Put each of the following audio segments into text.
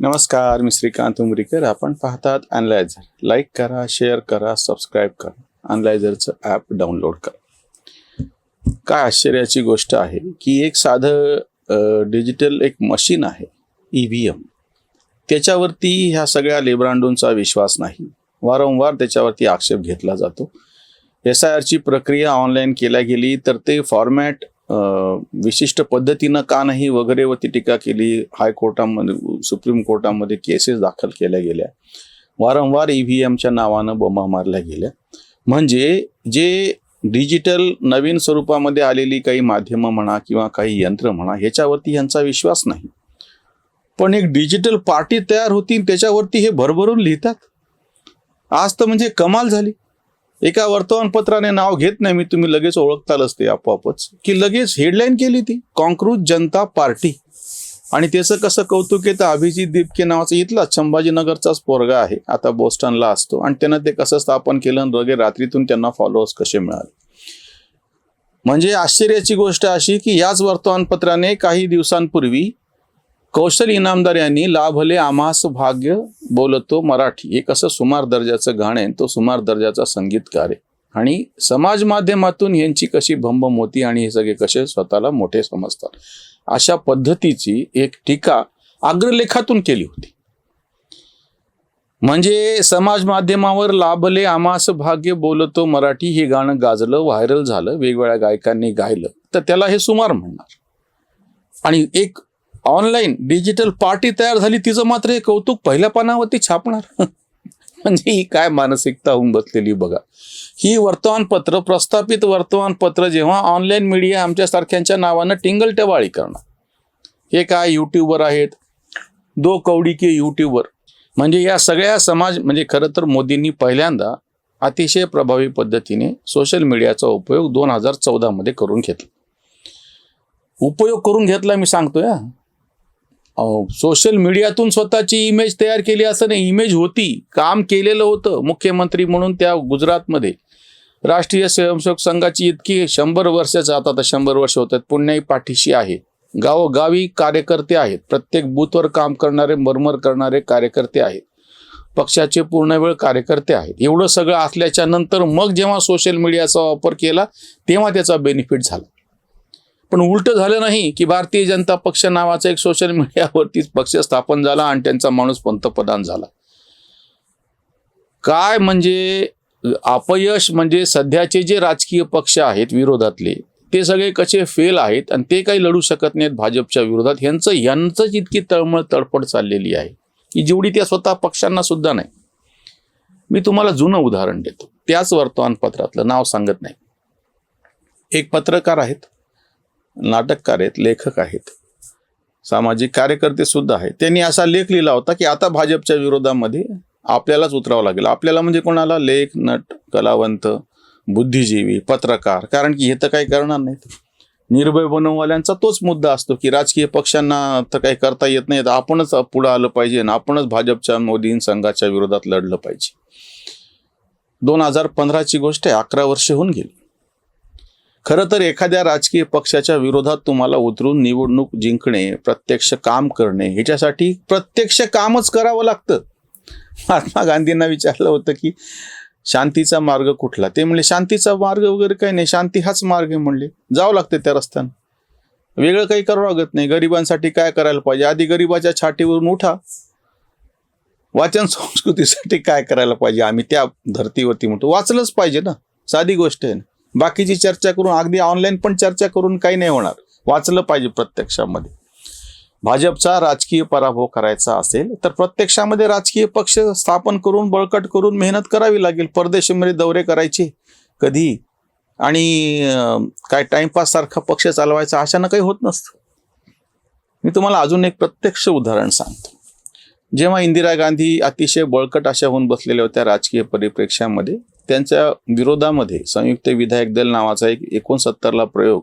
नमस्कार, मी श्रीकांत उमरीकर. आपण पाहतात अॅनलायझर. लाईक करा, शेअर करा, सबस्क्राईब करा. अॅनलायझरचं ॲप डाउनलोड करा. काय आश्चर्याची गोष्ट आहे की एक साधं डिजिटल एक मशीन आहे, EVM. त्याच्यावरती ह्या सगळ्या लेब्रांडोंचा विश्वास नाही. वारंवार त्याच्यावरती आक्षेप घेतला जातो. SIRची प्रक्रिया ऑनलाईन केल्या गेली तर ते फॉर्मॅट विशिष्ट पद्धतीनं का नाही वगैरेवरती टीका केली. हायकोर्टामध्ये, सुप्रीम कोर्टामध्ये केसेस दाखल केल्या गेल्या. वारंवार EVMच्या नावानं बोंबा मारल्या गेल्या. म्हणजे जे डिजिटल नवीन स्वरूपामध्ये आलेली काही माध्यमं म्हणा किंवा काही यंत्र म्हणा, ह्याच्यावरती यांचा विश्वास नाही. पण एक डिजिटल पार्टी तयार होती, त्याच्यावरती हे भरभरून लिहितात. आज तर म्हणजे कमाल झाली. एका वर्तमानपत्राने नाव घेत नाही मी, तुम्ही लगेच ओळखतालच ते आपोआपच, की लगेच हेडलाईन केली ती काँक्रूज जनता पार्टी. आणि त्याचं कसं कौतुक आहे तर अभिजित दिपके नावाचा इथला संभाजीनगरचाच पोरगा आहे, आता बोस्टनला असतो. आणि त्यानं ते कसं स्थापन केलं आणि लगे रात्रीतून त्यांना फॉलोअर्स कसे मिळाले. म्हणजे आश्चर्याची गोष्ट अशी की याच वर्तमानपत्राने काही दिवसांपूर्वी कौशल इनामदार यांनी लाभले आम्हास भाग्य बोलतो मराठी, हे कसं सुमार दर्जाचं गाणं आहे, तो सुमार दर्जाचा संगीतकार आहे. आणि समाज माध्यमातून यांची कशी भंबम होती आणि हे सगळे कसे स्वतःला मोठे समजतात, अशा पद्धतीची एक टीका अग्रलेखातून केली होती. म्हणजे समाज माध्यमावर लाभले आम्हास भाग्य बोलतो मराठी हे गाणं गाजलं, व्हायरल झालं, वेगवेगळ्या गायकांनी गायलं, तर त्याला हे सुमार म्हणणार. आणि एक ऑनलाईन डिजिटल पार्टी तयार झाली, तिचं मात्र हे कौतुक पहिल्या पानावरती छापणार. म्हणजे ही काय मानसिकता होऊन बसलेली बघा. ही वर्तमानपत्र, प्रस्थापित वर्तमानपत्र जेव्हा ऑनलाईन मीडिया आमच्यासारख्यांच्या नावानं टिंगलटवाळी करणार. हे काय युट्यूबर आहेत, 2 कौडी के युट्यूबर. म्हणजे या सगळ्या समाज, म्हणजे खरं तर मोदींनी पहिल्यांदा अतिशय प्रभावी पद्धतीने सोशल मीडियाचा उपयोग 2014 मध्ये करून घेतला. उपयोग करून घेतला मी सांगतोय. सोशल मीडियातून स्वतःची इमेज तयार केली असं नाही, इमेज होती, काम केलेलं होतं. मुख्यमंत्री म्हणून त्या गुजरातमध्ये राष्ट्रीय स्वयंसेवक संघाची इतकी 100 वर्षाचं, आता तर 100 वर्ष होत आहेत, पुण्याही पाठीशी आहे. गावोगावी कार्यकर्ते आहेत, प्रत्येक बूथवर काम करणारे, मरमर करणारे कार्यकर्ते आहेत, पक्षाचे पूर्णवेळ कार्यकर्ते आहेत. एवढं सगळं असल्याच्या नंतर मग जेव्हा सोशल मीडियाचा वापर केला तेव्हा त्याचा बेनिफिट झाला. पण उलट झालं नाही की भारतीय जनता पक्ष नावाचा एक सोशल मीडियावरतीच पक्ष स्थापन झाला आणि त्यांचा माणूस पंतप्रधान झाला. काय म्हणजे अपयश. म्हणजे सध्याचे जे राजकीय पक्ष आहेत विरोधातले, ते सगळे कसे फेल आहेत आणि ते काही लढू शकत नाहीत भाजपच्या विरोधात. यांचंच इतकी तळमळ तडफड चाललेली आहे की जेवढी त्या स्वतः पक्षांना सुद्धा नाही. मी तुम्हाला जुनं उदाहरण देतो, त्याच वर्तमानपत्रातलं, नाव सांगत नाही. एक पत्रकार आहेत, नाटककार आहेत, लेखक आहेत, सामाजिक कार्यकर्ते सुद्धा आहेत. त्यांनी असा लेख लिहिला होता की आता भाजपच्या विरोधामध्ये आपल्यालाच उतरावं लागेल. आपल्याला म्हणजे कोणाला? लेख, नट, कलावंत, बुद्धिजीवी, पत्रकार. कारण की हे तर काही करणार नाहीत. निर्भय बनववाल्यांचा तोच मुद्दा असतो की राजकीय पक्षांना तर काही करता येत नाही, तर आपणच पुढं आलं पाहिजे आणि आपणच भाजपच्या मोदी संघाच्या विरोधात लढलं पाहिजे. 2015ची गोष्ट आहे, 11 वर्ष होऊन गेली. खरं तर एखाद्या राजकीय पक्षाच्या विरोधात तुम्हाला उतरून निवडणूक जिंकणे, प्रत्यक्ष काम करणे, ह्याच्यासाठी प्रत्यक्ष कामच करावं लागतं. महात्मा गांधींना विचारलं होतं की शांतीचा मार्ग कुठला? ते म्हणले शांतीचा मार्ग वगैरे काही नाही, शांती हाच मार्ग आहे म्हणले. जावं लागते त्या रस्त्यानं, वेगळं काही करावं लागत नाही. गरिबांसाठी काय करायला पाहिजे? आधी गरिबाच्या छातीवरून उठा. वाचन संस्कृतीसाठी काय करायला पाहिजे? आम्ही त्या धर्तीवरती म्हणतो, वाचलंच पाहिजे ना, साधी गोष्ट आहे ना. बाकीची चर्चा करून, अगदी ऑनलाईन पण चर्चा करून काही नाही होणार. वाचलं पाहिजे प्रत्यक्षामध्ये. भाजपचा राजकीय पराभव करायचा असेल तर प्रत्यक्षामध्ये राजकीय पक्ष स्थापन करून, बळकट करून मेहनत करावी लागेल. परदेशामध्ये दौरे करायचे कधी, आणि काय टाइमपास सारखा पक्ष चालवायचा अशानं काही होत नसतं. मी तुम्हाला अजून एक प्रत्यक्ष उदाहरण सांगतो. जेव्हा इंदिरा गांधी अतिशय बळकट अशा होऊन बसलेल्या होत्या राजकीय परिप्रेक्ष्यामध्ये, त्यांच्या विरोधामध्ये संयुक्त विधायक दल नावाचा एक 69ला प्रयोग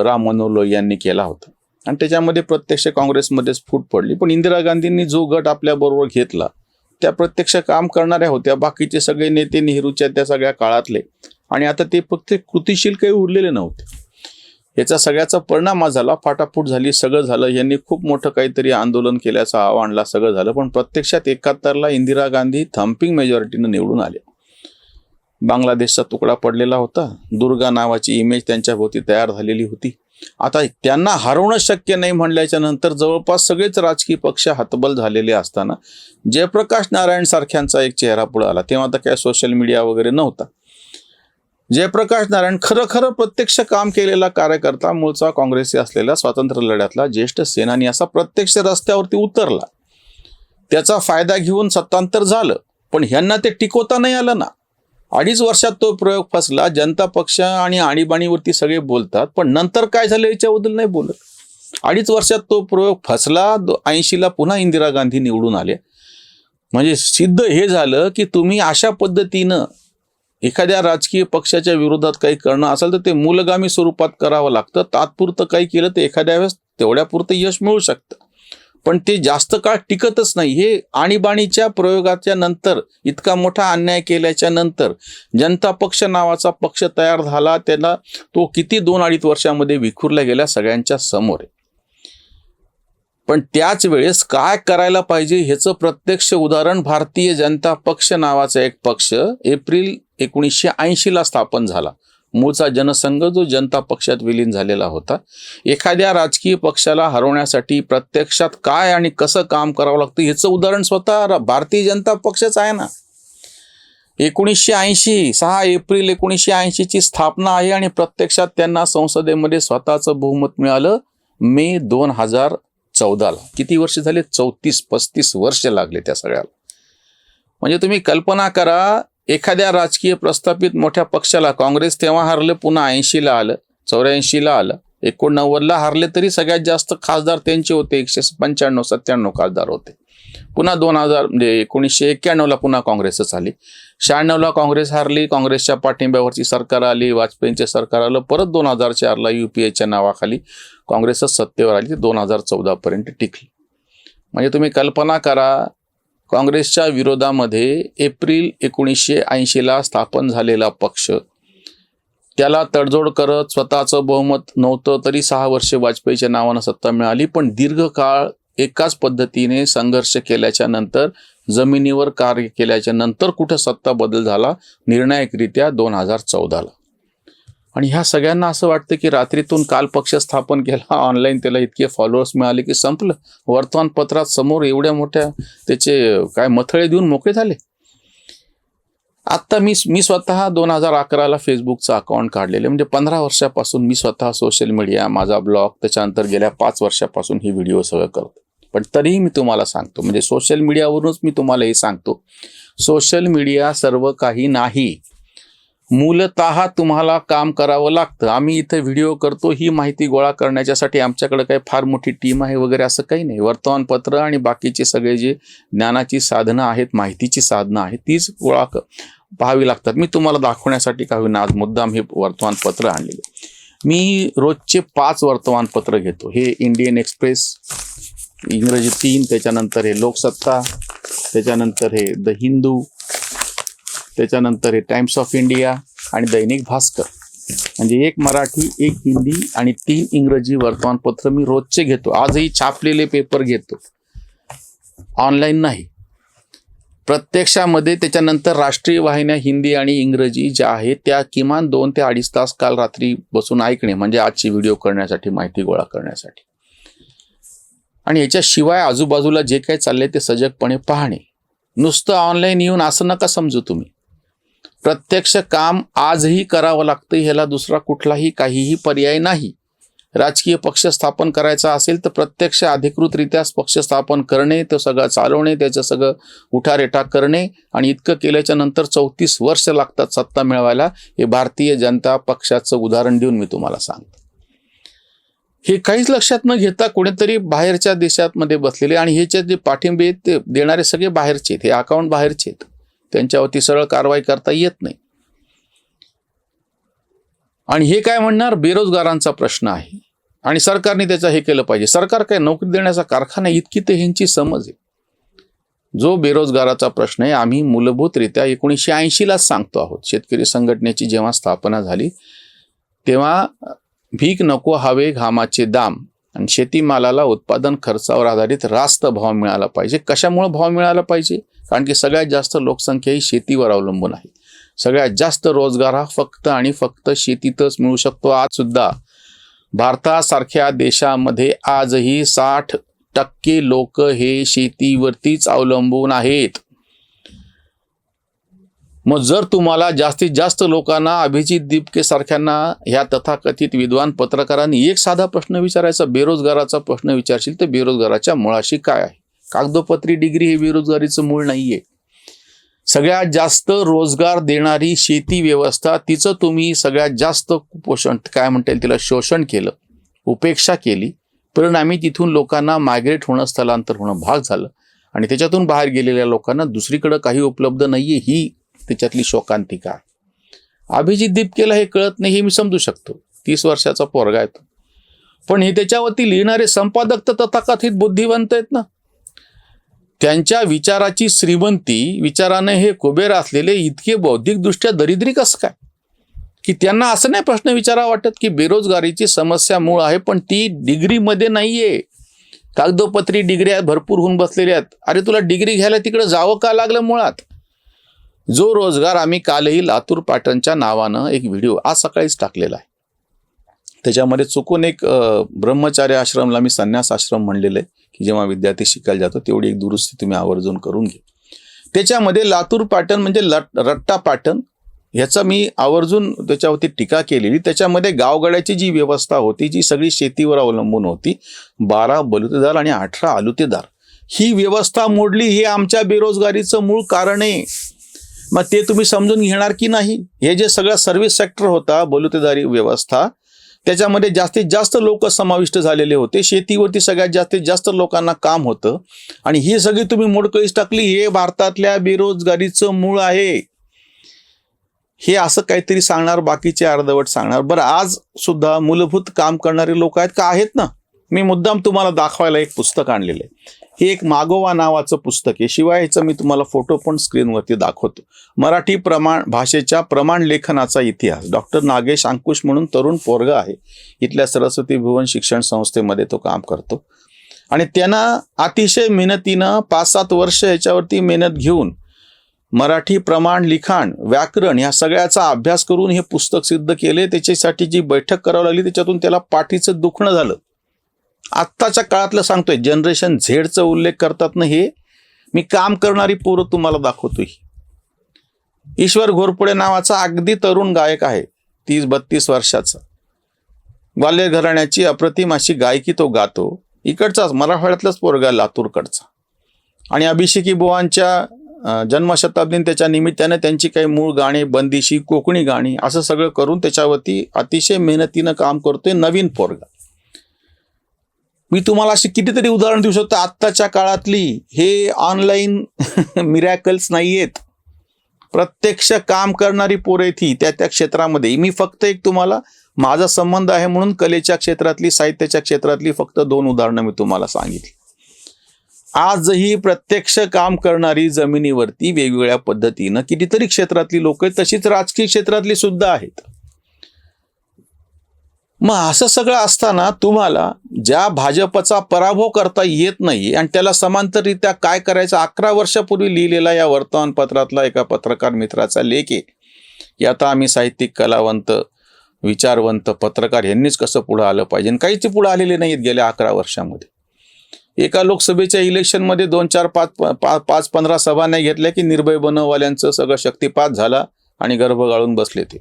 राम मनोहर लोहिया यांनी केला होता आणि त्याच्यामध्ये प्रत्यक्ष काँग्रेसमध्येच फूट पडली. पण इंदिरा गांधींनी जो गट आपल्याबरोबर घेतला त्या प्रत्यक्ष काम करणाऱ्या होत्या. बाकीचे सगळे नेते नेहरूच्या त्या सगळ्या काळातले, आणि आता ते फक्त कृतिशील काही उरलेले नव्हते. याचा सगळ्याचा परिणाम हा झाला, फाटाफूट झाली, सगळं झालं. यांनी खूप मोठं काहीतरी आंदोलन केल्याचा आवा आणला, सगळं झालं. पण प्रत्यक्षात 71ला इंदिरा गांधी थम्पिंग मेजॉरिटीनं निवडून आले. बांगलादेशचा तुकडा पडलेला होता, दुर्गा नावाची इमेज त्यांच्या भोवती तयार झालेली होती. आता त्यांना हरवणं शक्य नाही म्हणल्याच्या नंतर जवळपास सगळेच राजकीय पक्ष हतबल झालेले असताना जयप्रकाश नारायण सारख्यांचा एक चेहरा पुढे आला. तेव्हा तर काय सोशल मीडिया वगैरे नव्हता. जयप्रकाश नारायण खरं प्रत्यक्ष काम केलेला कार्यकर्ता, मूळचा काँग्रेसी असलेला, स्वातंत्र्य लढ्यातला ज्येष्ठ सेनानी, असा प्रत्यक्ष रस्त्यावरती उतरला. त्याचा फायदा घेऊन सत्तांतर झालं, पण ह्यांना ते टिकवता नाही आलं ना. 2.5 वर्षात तो प्रयोग फसला. जनता पक्ष आणि आणीबाणीवरती सगळे बोलतात, पण नंतर काय झालं याच्याबद्दल नाही बोलत. 2.5 वर्षात तो प्रयोग फसला. 80ला पुन्हा इंदिरा गांधी निवडून आले. म्हणजे सिद्ध हे झालं की तुम्ही अशा पद्धतीनं एखाद्या राजकीय पक्षाच्या विरोधात काही करणं असेल तर ते मूलगामी स्वरूपात करावं लागतं. तात्पुरतं काही केलं तर एखाद्या वेळेस तेवढ्यापुरतं यश मिळू शकतं, पण ते जास्त काळ टिकतच नाही. हे आणीबाणीच्या प्रयोगाच्या नंतर, इतका मोठा अन्याय केल्याच्या नंतर जनता पक्ष नावाचा पक्ष तयार झाला. त्याला तो किती 2-2.5 वर्षामध्ये विखुरला गेला सगळ्यांच्या समोर आहे. पण त्याच वेळेस काय करायला पाहिजे ह्याचं प्रत्यक्ष उदाहरण भारतीय जनता पक्ष नावाचा एक पक्ष एप्रिल 1980ला स्थापन झाला. मूळचा जनसंघ जो जनता पक्षात विलीन झालेला होता. एखाद्या राजकीय पक्षाला हरवण्यासाठी प्रत्यक्षात काय आणि कसं काम करावं लागतं ह्याचं उदाहरण स्वतः भारतीय जनता पक्षच आहे ना. 1980 6 एप्रिल 1980ची स्थापना आहे आणि प्रत्यक्षात त्यांना संसदेमध्ये स्वतःचं बहुमत मिळालं मे 2014ला. किती वर्ष झाले? 34-35 वर्ष लागले त्या सगळ्याला. म्हणजे तुम्ही कल्पना करा, एखाद्या राजकीय प्रस्थापित मोठ्या पक्षाला, काँग्रेस तेव्हा हरलं, पुन्हा 80ला आलं, 84ला आलं, 89ला हरले तरी सगळ्यात जास्त खासदार त्यांचे होते, 195-97 खासदार होते. पुन्हा 2000 म्हणजे 1991ला पुन्हा काँग्रेसच आली. 96ला काँग्रेस हरली, काँग्रेसच्या पाठिंब्यावरची सरकार आली, वाजपेयींचे सरकार आलं. परत 2004ला UPAच्या नावाखाली काँग्रेसच सत्तेवर आली, 2014 पर्यंत टिकली. म्हणजे तुम्ही कल्पना करा, काँग्रेसच्या विरोधामध्ये एप्रिल 1980ला स्थापन झालेला पक्ष, त्याला तडजोड करत स्वतःचं बहुमत नव्हतं तरी 6 वर्षे वाजपेयीच्या नावानं सत्ता मिळाली. पण दीर्घकाळ एकाच पद्धतीने संघर्ष केल्याच्या नंतर, जमिनीवर कार्य केल्याच्या नंतर कुठं सत्ता बदल झाला निर्णायकरित्या 2014ला. आणि ह्या सगळ्यांना असं वाटतं की रात्रीतून काल पक्ष स्थापन केला, ऑनलाईन त्याला इतके फॉलोअर्स मिळाले की संपलं. वर्तमानपत्रात समोर एवढ्या मोठ्या त्याचे काय मथळे देऊन मोकळे झाले. आत्ता मी स्वतः 2011ला फेसबुकचं अकाउंट काढलेलं, म्हणजे 15 वर्षापासून मी स्वतः सोशल मीडिया, माझा ब्लॉग, त्याच्यानंतर गेल्या 5 वर्षापासून ही व्हिडिओ सगळं करतो. पण तरीही मी तुम्हाला सांगतो, म्हणजे सोशल मीडियावरूनच मी तुम्हाला हे सांगतो, सोशल मीडिया सर्व काही नाही. मूलतः तुम्हाला काम करावं लागतं. आम्ही इथं व्हिडिओ करतो ही माहिती गोळा करण्याच्यासाठी, आमच्याकडे काही फार मोठी टीम आहे वगैरे असं काही नाही. वर्तमानपत्र आणि बाकीचे सगळे जे ज्ञानाची साधनं आहेत, माहितीची साधनं आहेत, तीच गोळा पाहावी लागतात. मी तुम्हाला दाखवण्यासाठी काही ना आज मुद्दाम हे वर्तमानपत्र आणलेले. मी रोजचे 5 वर्तमानपत्र घेतो. हे इंडियन एक्सप्रेस, इंग्रजी 3, त्याच्यानंतर हे लोकसत्ता, त्याच्यानंतर हे द हिंदू, त्याच्यानंतर हे टाइम्स ऑफ इंडिया आणि दैनिक भास्कर. म्हणजे 1 मराठी, 1 हिंदी आणि 3 इंग्रजी वर्तमानपत्र मी रोजचे घेतो. आजही छापलेले पेपर घेतो, ऑनलाईन नाही, प्रत्यक्षामध्ये. त्याच्यानंतर राष्ट्रीय वाहिन्या हिंदी आणि इंग्रजी ज्या आहेत त्या किमान 2 ते 2.5 तास काल रात्री बसून ऐकणे, म्हणजे आजची व्हिडिओ करण्यासाठी, माहिती गोळा करण्यासाठी. आणि याच्याशिवाय आजूबाजूला जे काही चाललंय ते सजगपणे पाहणे. नुसतं ऑनलाईन येऊन असं नका समजू तुम्ही. प्रत्यक्ष काम आजही करावं लागतं, ह्याला दुसरा कुठलाही काहीही पर्याय नाही. राजकीय पक्ष स्थापन करायचा असेल तर प्रत्यक्ष अधिकृतरित्या पक्ष स्थापन करणे, तो सगळं चालवणे, त्याचं सगळं उठारेटा करणे, आणि इतकं केल्याच्या नंतर 34 वर्ष लागतात सत्ता मिळवायला. हे भारतीय जनता पक्षाचं उदाहरण देऊन मी तुम्हाला सांगतो. हे काहीच लक्षात न घेता कोणीतरी बाहेरच्या देशामध्ये बसलेले, आणि ह्याचे जे पाठिंबे ते देणारे सगळे बाहेरचे आहेत, हे अकाउंट बाहेरचे आहेत, त्यांच्यावरती सरळ कारवाई करता येत नाही. आणि हे काय म्हणणार, बेरोजगारांचा प्रश्न आहे आणि सरकारने त्याचं हे केलं पाहिजे. सरकार काय नोकरी देण्याचा कारखाना, इतकी ते ह्यांची समज आहे. जो बेरोजगाराचा प्रश्न आहे, आम्ही मूलभूतरित्या 1980लाच सांगतो आहोत. शेतकरी संघटनेची जेव्हा स्थापना झाली तेव्हा भीक नको हवे घामाचे दाम, आणि शेतीमालाला उत्पादन खर्चावर आधारित रास्त भाव मिळाला पाहिजे. कशामुळे भाव मिळाला पाहिजे? कारण की सगळ्यात जास्त लोकसंख्या ही शेतीवर अवलंबून आहे. सगळ्यात जास्त रोजगार हा फक्त आणि फक्त शेतीतच मिळू शकतो. आज सुद्धा भारतासारख्या देशामध्ये आजही 60% लोक हे शेतीवरतीच अवलंबून आहेत. मग जर तुम्हाला जास्तीत जास्त लोकांना, अभिजित दीपके सारख्यांना, ह्या तथाकथित विद्वान पत्रकारांनी एक साधा प्रश्न विचारायचा, बेरोजगाराचा प्रश्न विचारशील तर बेरोजगाराच्या मुळाशी काय आहे? कागदोपत्री डिग्री हे बेरोजगारीचं मूळ नाहीये. सगळ्यात जास्त रोजगार देणारी शेती व्यवस्था, तिचं तुम्ही सगळ्यात जास्त कुपोषण, काय म्हणता येईल तिला, शोषण केलं, उपेक्षा केली. परिणामी तिथून लोकांना मायग्रेट होणं, स्थलांतर होणं भाग झालं, आणि त्याच्यातून बाहेर गेलेल्या लोकांना दुसरीकडे काही उपलब्ध नाहीये, ही त्याच्यातली शोकांतिका आहे. अभिजित दीपकेला हे कळत नाही, हे मी समजू शकतो. 30 वर्षाचा पोरगा आहे तो. पण हे त्याच्यावरती लिहिणारे संपादक तर तथाकथित बुद्धिवंत आहेत ना. त्यांच्या विचाराची श्रीमंती, विचाराने हे कुबेर असलेले इतके बौद्धिकदृष्ट्या दरिद्री कसं काय, की त्यांना असं नाही प्रश्न विचारावा वाटत की बेरोजगारीची समस्या मूळ आहे, पण ती डिग्रीमध्ये नाहीये. कागदोपत्री डिग्र्या भरपूर होऊन बसलेल्या आहेत. अरे तुला डिग्री घ्यायला तिकडे जावं का लागलं मुळात? जो रोजगार आम्ही कालही लातूर पॅटर्नच्या नावानं एक व्हिडिओ आज सकाळीच टाकलेला आहे. त्याच्यामध्ये चुकून एक ब्रह्मचार्य आश्रमला मी संन्यास आश्रम म्हणलेलं आहे, की जेव्हा विद्यार्थी शिकायला जातो तेवढी एक दुरुस्ती तुम्ही आवर्जून करून घ्या. त्याच्यामध्ये लातूर पॅटर्न म्हणजे रट्टा पॅटर्न, ह्याचा मी आवर्जून त्याच्यावरती टीका केलेली. त्याच्यामध्ये गावगाड्याची जी व्यवस्था होती, जी सगळी शेतीवर अवलंबून होती, 12 बलुतेदार आणि 18 आलुतेदार, ही व्यवस्था मोडली. हे आमच्या बेरोजगारीचं मूळ कारण आहे. मग ते तुम्ही समजून घेणार की नाही? हे जे सगळं सर्व्हिस सेक्टर होता, बलुतेदारी व्यवस्था, त्याच्यामध्ये जास्तीत जास्त लोक समाविष्ट झालेले होते. शेतीवरती सगळ्यात जास्तीत जास्त लोकांना काम होतं, आणि ही सगळी तुम्ही मोडकळीस टाकली. हे भारतातल्या बेरोजगारीचं मूळ आहे. हे असं काहीतरी सांगणार, बाकीचे अर्धवट सांगणार. बरं, आज सुद्धा मूलभूत काम करणारे लोक आहेत का? आहेत ना. मी मुद्दाम तुम्हाला दाखवायला एक पुस्तक आणलेलं आहे. हे एक मागोवा नावाचं पुस्तक आहे. शिवाय ह्याचं मी तुम्हाला फोटो पण स्क्रीनवरती दाखवतो. मराठी भाषेच्या प्रमाण लेखनाचा इतिहास. डॉक्टर नागेश अंकुश म्हणून तरुण पोरगा आहे. इथल्या सरस्वती भुवन शिक्षण संस्थेमध्ये तो काम करतो, आणि त्यानं अतिशय मेहनतीनं 5-7 वर्ष ह्याच्यावरती मेहनत घेऊन मराठी प्रमाण, लिखाण, व्याकरण ह्या सगळ्याचा अभ्यास करून हे पुस्तक सिद्ध केले. त्याच्यासाठी जी बैठक करावी लागली, त्याच्यातून त्याला पाठीचं दुखणं झालं. आत्ताच्या काळातलं सांगतोय, जनरेशन झेडचा उल्लेख करतात ना, हे मी काम करणारी पोरं तुम्हाला दाखवतोय. ईश्वर घोरपडे नावाचा अगदी तरुण गायक आहे, 30-32 वर्षाचा. ग्वाल्हेर घराण्याची अप्रतिम अशी गायकी तो गातो. इकडचाच मराठवाड्यातलाच पोरगा, लातूरकडचा. आणि अभिषेकी बुवांच्या जन्मशताब्दी त्याच्या निमित्ताने त्यांची काही मूळ गाणी, बंदिशी, कोकणी गाणी, असं सगळं करून त्याच्यावरती अतिशय मेहनतीनं काम करतोय. नवीन पोरगा. मी तुम्हाला अशी कितीतरी उदाहरण देऊ शकतो आत्ताच्या काळातली. हे ऑनलाईन मिरॅकल्स नाही आहेत, प्रत्यक्ष काम करणारी पोरं आहेत ही त्या क्षेत्रामध्ये. मी फक्त एक तुम्हाला माझा संबंध आहे म्हणून कलेच्या क्षेत्रातली, साहित्याच्या क्षेत्रातली फक्त 2 उदाहरणं मी तुम्हाला सांगितली. आजही प्रत्यक्ष काम करणारी जमिनीवरती वेगवेगळ्या पद्धतीनं कितीतरी क्षेत्रातली लोक आहेत. तशीच राजकीय क्षेत्रातली सुद्धा आहेत. मग असं सगळं असताना तुम्हाला ज्या भाजपचा पराभव करता येत नाही, आणि त्याला समांतररित्या काय करायचं 11 वर्षापूर्वी लिहिलेला या वर्तमानपत्रातला एका पत्रकार मित्राचा लेख आहे, की आता आम्ही साहित्यिक, कलावंत, विचारवंत पत्रकार यांनीच कसं पुढं आलं पाहिजे. काहीच पुढं आलेले नाहीत गेल्या 11 वर्षामध्ये. एका लोकसभेच्या इलेक्शनमध्ये 2-4-5-15 सभा नाही घेतल्या की निर्भय बनववाल्यांचं सगळं शक्तिपात झाला आणि गर्भ गाळून बसले ते.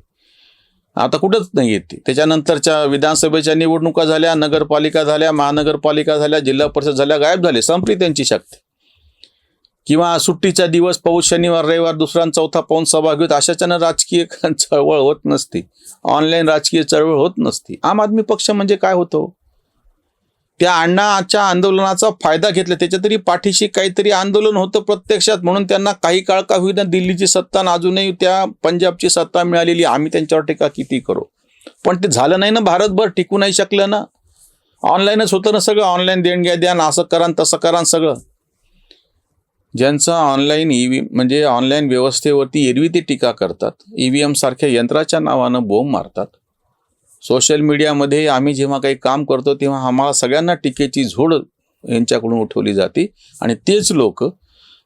आता कुठंच नाही येते. त्याच्यानंतरच्या विधानसभेच्या निवडणुका झाल्या, नगरपालिका झाल्या, महानगरपालिका झाल्या, जिल्हा परिषद झाल्या, गायब झाले, संपली त्यांची शक्ती. किंवा सुट्टीचा दिवस, पाऊस, शनिवार, रविवार, दुसरा आणि चौथा पाऊन सभा घेत, अशाच्यानं राजकीय चळवळ होत नसती, ऑनलाईन राजकीय चळवळ होत नसती. आम आदमी पक्ष म्हणजे काय होतं? त्या अण्णाच्या आंदोलनाचा फायदा घेतला. त्याच्या तरी पाठीशी काहीतरी आंदोलन होतं प्रत्यक्षात, म्हणून त्यांना काही काळ का होईना दिल्लीची सत्ता आणि अजूनही त्या पंजाबची सत्ता मिळालेली. आम्ही त्यांच्यावर टीका किती करू, पण ते झालं नाही ना. भारतभर टिकू नाही शकलं ना. ऑनलाईनच होतं ना सगळं. ऑनलाईन देणग्या द्या, असं करा तसं करा सगळं. ज्यांचं ऑनलाईन म्हणजे ऑनलाईन व्यवस्थेवरती एरवी ते टीका करतात, EVM सारख्या यंत्राच्या नावानं बोंब मारतात, सोशल मीडियामध्ये आम्ही जेव्हा काही काम करतो तेव्हा आम्हाला सगळ्यांना टीकेची झोड यांच्याकडून उठवली जाते आणि तेच लोक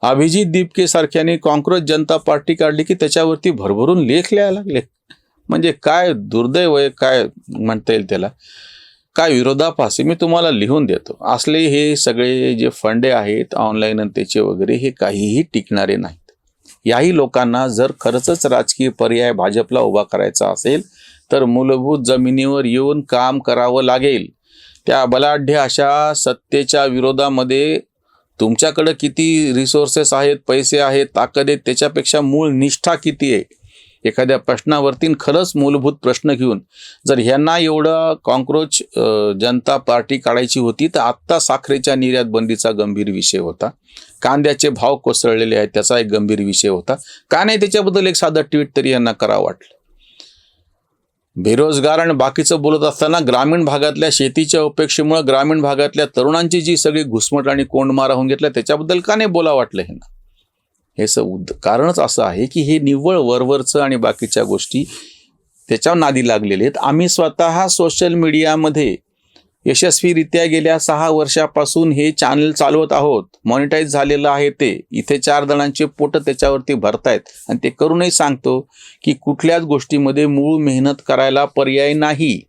अभिजित दीपके सारख्याने काँग्रेस जनता पार्टी काढली की त्याच्यावरती भरभरून लेख लिहायला लागले. म्हणजे काय दुर्दैव आहे, काय म्हणता येईल त्याला, काय विरोधाभासी. मी तुम्हाला लिहून देतो. असले हे सगळे जे फंडे आहेत ऑनलाईन आणि त्याचे वगैरे हे काहीही टिकणारे नाहीत. याही लोकांना जर खरंच राजकीय पर्याय भाजपला उभा करायचा असेल तर मूलभूत जमिनीवर येऊन काम करावं लागेल. त्या बलाढ्य अशा सत्तेच्या विरोधामध्ये तुमच्याकडं किती रिसोर्सेस आहेत, पैसे आहेत, ताकद आहेत, त्याच्यापेक्षा मूळ निष्ठा किती आहे. एखाद्या प्रश्नावरती खरंच मूलभूत प्रश्न घेऊन जर ह्यांना एवढं काँग्रेस जनता पार्टी काढायची होती तर आत्ता साखरेच्या निर्यात बंदीचा गंभीर विषय होता. कांद्याचे भाव कोसळलेले आहेत त्याचा एक गंभीर विषय होता. का नाही त्याच्याबद्दल एक साधं ट्विट तरी यांना करावं वाटलं. बेरोजगार आणि बाकीचं बोलत असताना ग्रामीण भागातल्या शेतीच्या उपेक्षेमुळे ग्रामीण भागातल्या तरुणांची जी सगळी घुसमट आणि कोंडमारा होऊन घेतला त्याच्याबद्दल का नाही बोला वाटलं ह्यांना. हे कारणच असं आहे की हे निव्वळ वरवरचं आणि बाकीच्या गोष्टी त्याच्यावर नादी लागलेले आहेत. आम्ही स्वतः सोशल मीडियामध्ये यशस्वीरित्या गेल्या 6 वर्षापासून हे चॅनल चालवत आहोत. मॉनिटाईज झालेलं आहे ते. इथे 4 जणांचे पोट त्याच्यावरती भरतायत आणि ते करूनही सांगतो की कुठल्याच गोष्टीमध्ये मूळ मेहनत करायला पर्याय नाही.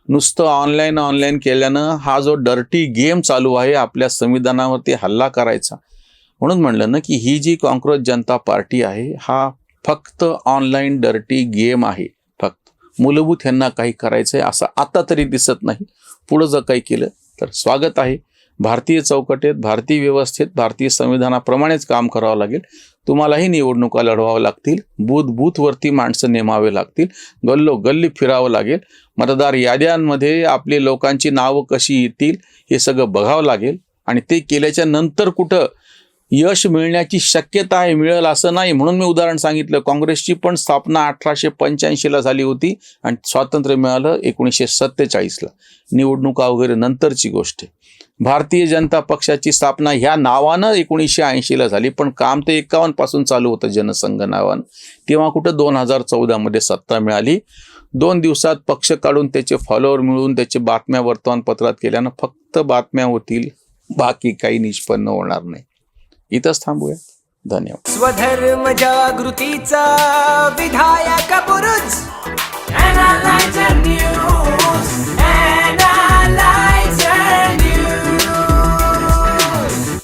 नुसतं ऑनलाईन केल्यानं हा जो डर्टी गेम चालू आहे आपल्या संविधानावरती हल्ला करायचा. म्हणून म्हणलं ना की ही जी काँग्रेस जनता पार्टी आहे हा फक्त ऑनलाईन डर्टी गेम आहे. फक्त मूलभूत ह्यांना काही करायचं आहे असं आता तरी दिसत नाही. पुढं जर काही केलं तर स्वागत आहे. भारतीय चौकटीत, भारतीय व्यवस्थेत, भारतीय संविधानाप्रमाणेच काम करावं लागेल. तुम्हालाही निवडणुका लढवावं लागतील. बूथवरती माणसं नेमावे लागतील. गल्लोगल्ली फिरावं लागेल. मतदार याद्यांमध्ये आपली लोकांची नावं कशी येतील हे सगळं बघावं लागेल. आणि ते केल्याच्या नंतर कुठं यश मिळण्याची शक्यता आहे, मिळेल असं नाही. म्हणून मी उदाहरण सांगितलं. काँग्रेसची पण स्थापना 1885ला झाली होती आणि स्वातंत्र्य मिळालं 1947ला. निवडणुका वगैरे नंतरची गोष्ट आहे. भारतीय जनता पक्षाची स्थापना ह्या नावानं 1980ला झाली पण काम तर 51 पासून चालू होतं जनसंघ नावानं. तेव्हा कुठं 2014मध्ये सत्ता मिळाली. 2 दिवसात पक्ष काढून त्याचे फॉलोअर मिळवून त्याचे बातम्या वर्तमानपत्रात केल्यानं फक्त बातम्या होतील, बाकी काही निष्पन्न होणार नाही. इथंच थांबूया. धन्यवाद. स्वधर्म जागृतीचा विधायक बुरुज.